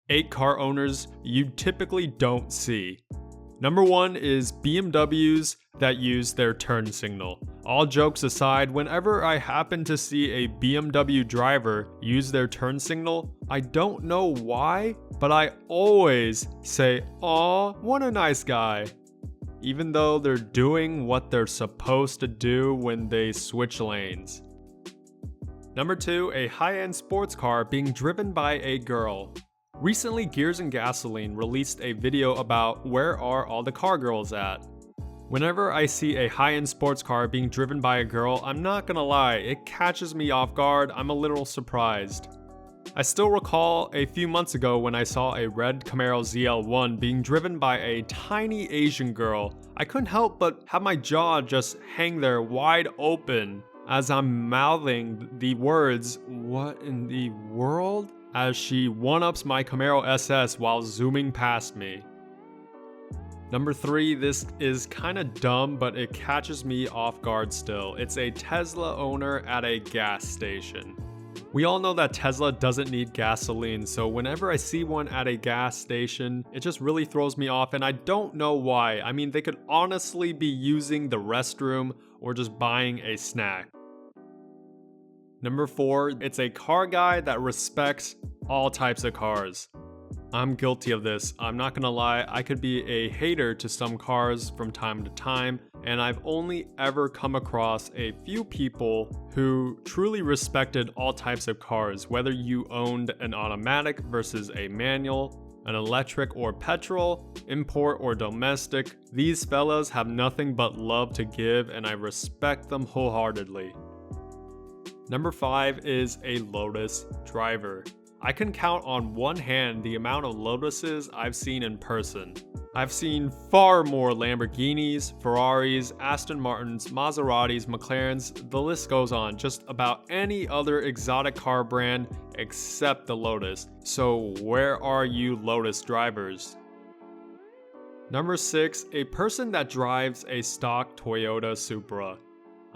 8 car owners you typically don't see. Number 1 is BMWs that use their turn signal. All jokes aside, whenever I happen to see a BMW driver use their turn signal, I don't know why, but I always say, "Aw, what a nice guy." Even though they're doing what they're supposed to do when they switch lanes. Number 2, a high-end sports car being driven by a girl. Recently, Gears and Gasoline released a video about where are all the car girls at. Whenever I see a high-end sports car being driven by a girl, I'm not gonna lie, it catches me off guard. I'm a little surprised. I still recall a few months ago when I saw a red Camaro ZL1 being driven by a tiny Asian girl. I couldn't help but have my jaw just hang there wide open as I'm mouthing the words, "What in the world?" as she one-ups my Camaro SS while zooming past me. Number 3, this is kinda dumb, but it catches me off guard still. It's a Tesla owner at a gas station. We all know that Tesla doesn't need gasoline, so whenever I see one at a gas station, it just really throws me off, and I don't know why. I mean, they could honestly be using the restroom or just buying a snack. Number 4, it's a car guy that respects all types of cars. I'm guilty of this. I'm not gonna lie, I could be a hater to some cars from time to time, and I've only ever come across a few people who truly respected all types of cars, whether you owned an automatic versus a manual, an electric or petrol, import or domestic. These fellas have nothing but love to give, and I respect them wholeheartedly. Number 5 is a Lotus Driver. I can count on one hand the amount of Lotuses I've seen in person. I've seen far more Lamborghinis, Ferraris, Aston Martins, Maseratis, McLarens, the list goes on, just about any other exotic car brand except the Lotus. So where are you Lotus drivers? Number 6, a person that drives a stock Toyota Supra.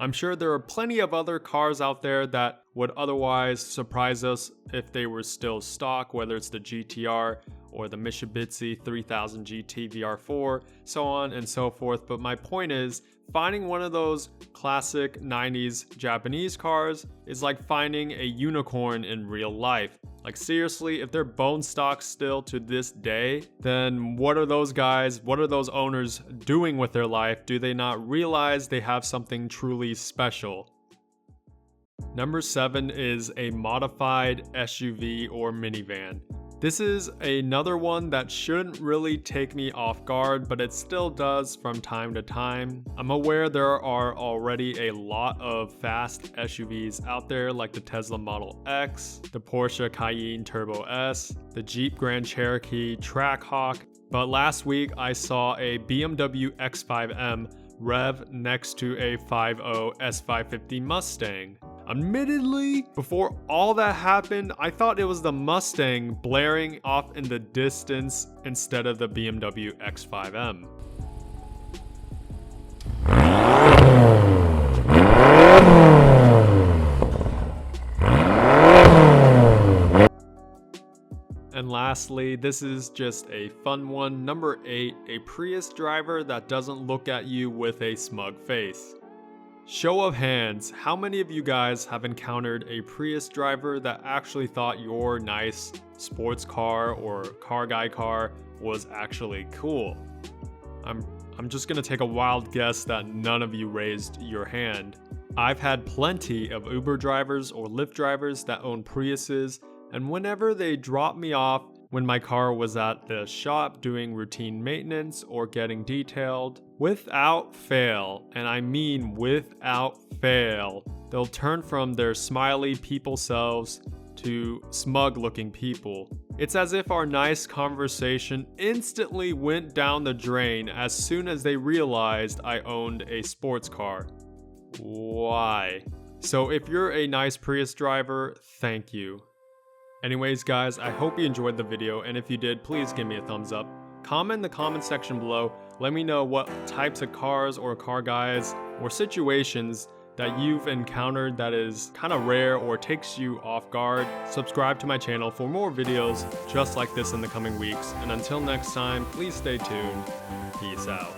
I'm sure there are plenty of other cars out there that would otherwise surprise us if they were still stock, whether it's the GTR or the Mitsubishi 3000 GT VR4, so on and so forth. But my point is, finding one of those classic 90s Japanese cars is like finding a unicorn in real life. Like seriously, if they're bone stock still to this day, then what are those guys, what are those owners doing with their life? Do they not realize they have something truly special? Number 7 is a modified SUV or minivan. This is another one that shouldn't really take me off guard, but it still does from time to time. I'm aware there are already a lot of fast SUVs out there like the Tesla Model X, the Porsche Cayenne Turbo S, the Jeep Grand Cherokee Trackhawk, but last week I saw a BMW X5M rev next to a 5.0 S550 Mustang. Admittedly, before all that happened, I thought it was the Mustang blaring off in the distance instead of the BMW X5M. And lastly, this is just a fun one. Number 8, a Prius driver that doesn't look at you with a smug face. Show of hands, how many of you guys have encountered a Prius driver that actually thought your nice sports car or car guy car was actually cool? I'm just gonna take a wild guess that none of you raised your hand. I've had plenty of Uber drivers or Lyft drivers that own Priuses, and whenever they drop me off when my car was at the shop doing routine maintenance or getting detailed, without fail, and I mean without fail, they'll turn from their smiley people selves to smug looking people. It's as if our nice conversation instantly went down the drain as soon as they realized I owned a sports car. Why? So if you're a nice Prius driver, thank you. Anyways guys, I hope you enjoyed the video, and if you did, please give me a thumbs up. Comment in the comment section below, let me know what types of cars or car guys or situations that you've encountered that is kind of rare or takes you off guard, subscribe to my channel for more videos just like this in the coming weeks. And until next time, please stay tuned. Peace out.